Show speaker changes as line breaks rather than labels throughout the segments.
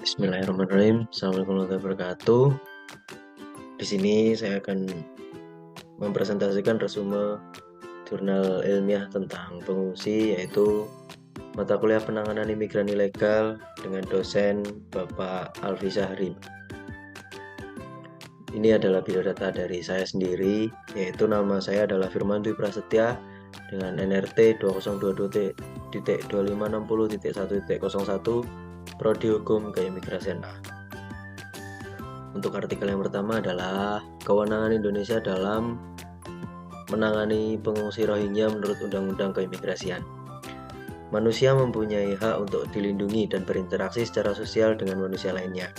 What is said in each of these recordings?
Bismillahirrahmanirrahim. Assalamualaikum warahmatullahi wabarakatuh. Di sini saya akan mempresentasikan resume jurnal ilmiah tentang pengungsi, yaitu mata kuliah penanganan imigran ilegal dengan dosen Bapak Alfi Syahri. Ini adalah biodata dari saya sendiri, yaitu nama saya adalah Firman Dwi Prasetya dengan NRT 2022.2560.1.01 Prodi Hukum Keimigrasian A. Untuk artikel yang pertama adalah kewenangan Indonesia dalam menangani pengungsi Rohingya menurut Undang-Undang Keimigrasian. Manusia mempunyai hak untuk dilindungi dan berinteraksi secara sosial dengan manusia lainnya.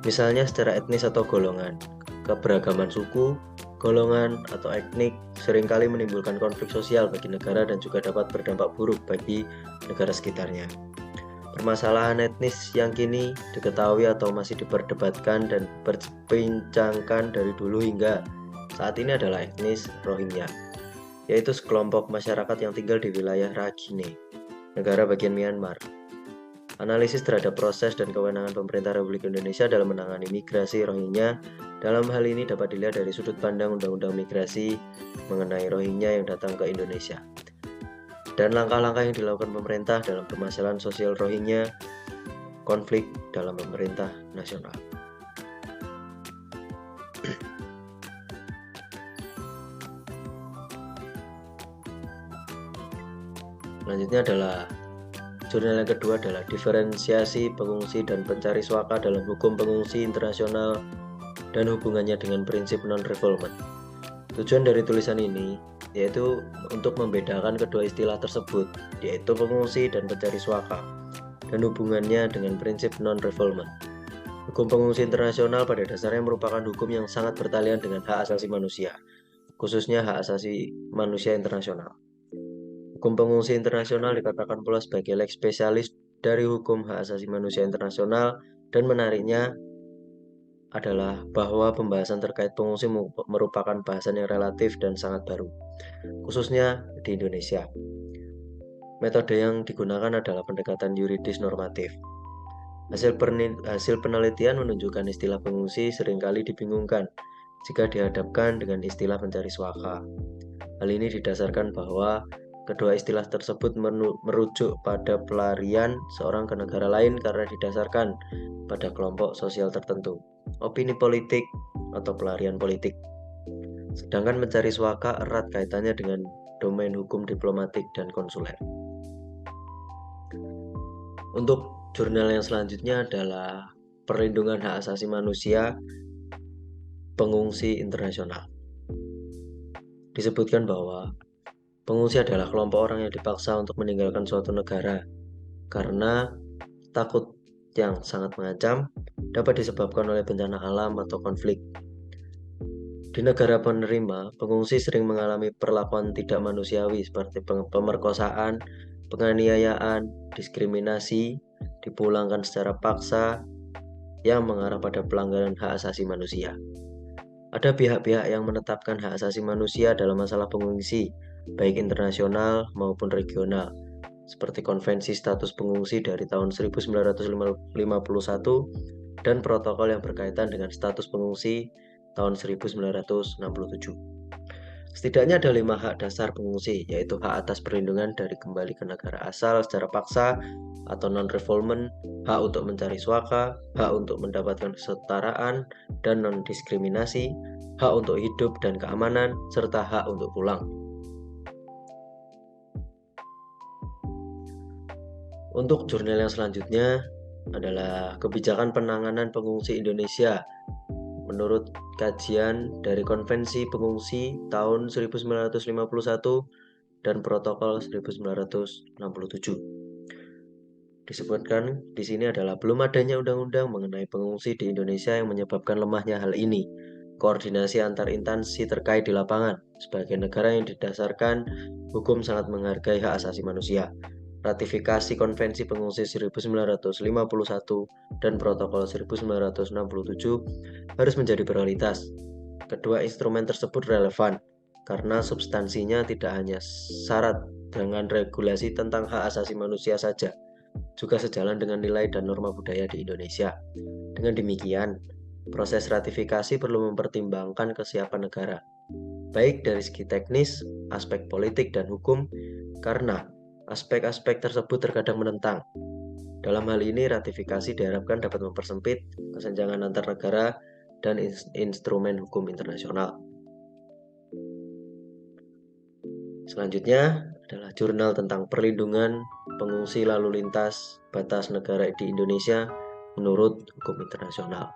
Misalnya secara etnis atau golongan, keberagaman suku, golongan, atau etnik seringkali menimbulkan konflik sosial bagi negara dan juga dapat berdampak buruk bagi negara sekitarnya. Permasalahan etnis yang kini diketahui atau masih diperdebatkan dan diperbincangkan dari dulu hingga saat ini adalah etnis Rohingya, yaitu sekelompok masyarakat yang tinggal di wilayah Rakhine, negara bagian Myanmar. Analisis terhadap proses dan kewenangan pemerintah Republik Indonesia dalam menangani migrasi Rohingya dalam hal ini dapat dilihat dari sudut pandang Undang-Undang Migrasi mengenai Rohingya yang datang ke Indonesia dan langkah-langkah yang dilakukan pemerintah dalam permasalahan sosial Rohingya, konflik dalam pemerintah nasional. Selanjutnya adalah jurnal yang kedua adalah diferensiasi pengungsi dan pencari suaka dalam hukum pengungsi internasional dan hubungannya dengan prinsip non-refoulement. Tujuan dari tulisan ini yaitu untuk membedakan kedua istilah tersebut, yaitu pengungsi dan pencari suaka, dan hubungannya dengan prinsip non-refoulement. Hukum pengungsi internasional pada dasarnya merupakan hukum yang sangat bertalian dengan hak asasi manusia, khususnya hak asasi manusia internasional. Hukum pengungsi internasional dikatakan pula sebagai leg spesialis dari hukum hak asasi manusia internasional, dan menariknya adalah bahwa pembahasan terkait pengungsi merupakan bahasan yang relatif dan sangat baru, khususnya di Indonesia. Metode yang digunakan adalah pendekatan yuridis normatif. Hasil penelitian menunjukkan istilah pengungsi seringkali dibingungkan jika dihadapkan dengan istilah pencari suaka. Hal ini didasarkan bahwa kedua istilah tersebut merujuk pada pelarian seorang ke negara lain karena didasarkan pada kelompok sosial tertentu, opini politik, atau pelarian politik. Sedangkan mencari suaka erat kaitannya dengan domain hukum diplomatik dan konsuler. Untuk jurnal yang selanjutnya adalah perlindungan hak asasi manusia pengungsi internasional. Disebutkan bahwa pengungsi adalah kelompok orang yang dipaksa untuk meninggalkan suatu negara karena takut yang sangat mengancam dapat disebabkan oleh bencana alam atau konflik. Di negara penerima, pengungsi sering mengalami perlakuan tidak manusiawi seperti pemerkosaan, penganiayaan, diskriminasi, dipulangkan secara paksa yang mengarah pada pelanggaran hak asasi manusia. Ada pihak-pihak yang menetapkan hak asasi manusia dalam masalah pengungsi, baik internasional maupun regional, seperti Konvensi Status Pengungsi dari tahun 1951 dan protokol yang berkaitan dengan status pengungsi tahun 1967. Setidaknya ada 5 hak dasar pengungsi, yaitu hak atas perlindungan dari kembali ke negara asal secara paksa atau non-refoulement, hak untuk mencari suaka, hak untuk mendapatkan kesetaraan dan non-diskriminasi, hak untuk hidup dan keamanan, serta hak untuk pulang. Untuk jurnal yang selanjutnya adalah kebijakan penanganan pengungsi Indonesia menurut kajian dari Konvensi Pengungsi tahun 1951 dan Protokol 1967. Disebutkan di sini adalah belum adanya undang-undang mengenai pengungsi di Indonesia yang menyebabkan lemahnya hal ini. Koordinasi antar instansi terkait di lapangan. Sebagai negara yang didasarkan hukum sangat menghargai hak asasi manusia. Ratifikasi Konvensi Pengungsi 1951 dan Protokol 1967 harus menjadi prioritas. Kedua instrumen tersebut relevan karena substansinya tidak hanya syarat dengan regulasi tentang hak asasi manusia saja, juga sejalan dengan nilai dan norma budaya di Indonesia. Dengan demikian, proses ratifikasi perlu mempertimbangkan kesiapan negara, baik dari segi teknis, aspek politik, dan hukum, karena aspek-aspek tersebut terkadang menentang. Dalam hal ini, ratifikasi diharapkan dapat mempersempit kesenjangan antar negara dan instrumen hukum internasional. Selanjutnya adalah jurnal tentang perlindungan pengungsi lalu lintas batas negara di Indonesia menurut hukum internasional.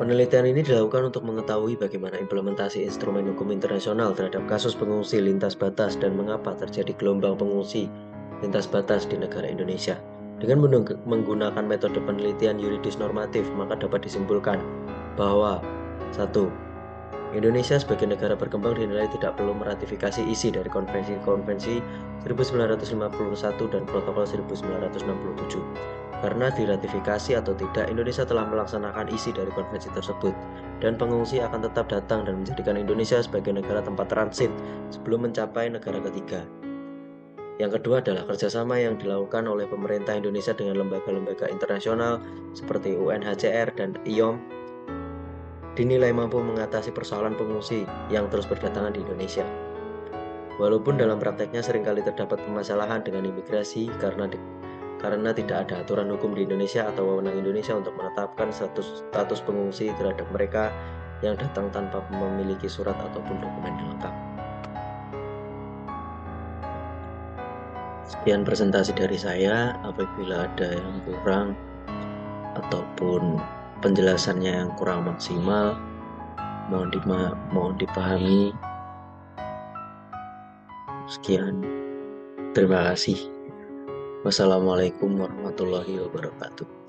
Penelitian ini dilakukan untuk mengetahui bagaimana implementasi instrumen hukum internasional terhadap kasus pengungsi lintas batas dan mengapa terjadi gelombang pengungsi lintas batas di negara Indonesia. Dengan menggunakan metode penelitian yuridis normatif, maka dapat disimpulkan bahwa 1. Indonesia sebagai negara berkembang dinilai tidak perlu meratifikasi isi dari konvensi-konvensi 1951 dan protokol 1967. Karena diratifikasi atau tidak, Indonesia telah melaksanakan isi dari konvensi tersebut, dan pengungsi akan tetap datang dan menjadikan Indonesia sebagai negara tempat transit sebelum mencapai negara ketiga. Yang kedua adalah kerjasama yang dilakukan oleh pemerintah Indonesia dengan lembaga-lembaga internasional seperti UNHCR dan IOM dinilai mampu mengatasi persoalan pengungsi yang terus berdatangan di Indonesia. Walaupun dalam prakteknya seringkali terdapat permasalahan dengan imigrasi karena tidak ada aturan hukum di Indonesia atau wewenang Indonesia untuk menetapkan status pengungsi terhadap mereka yang datang tanpa memiliki surat ataupun dokumen yang lengkap. Sekian presentasi dari saya. Apabila ada yang kurang ataupun penjelasannya yang kurang maksimal, mohon dipahami. Sekian, terima kasih. Wassalamualaikum warahmatullahi wabarakatuh.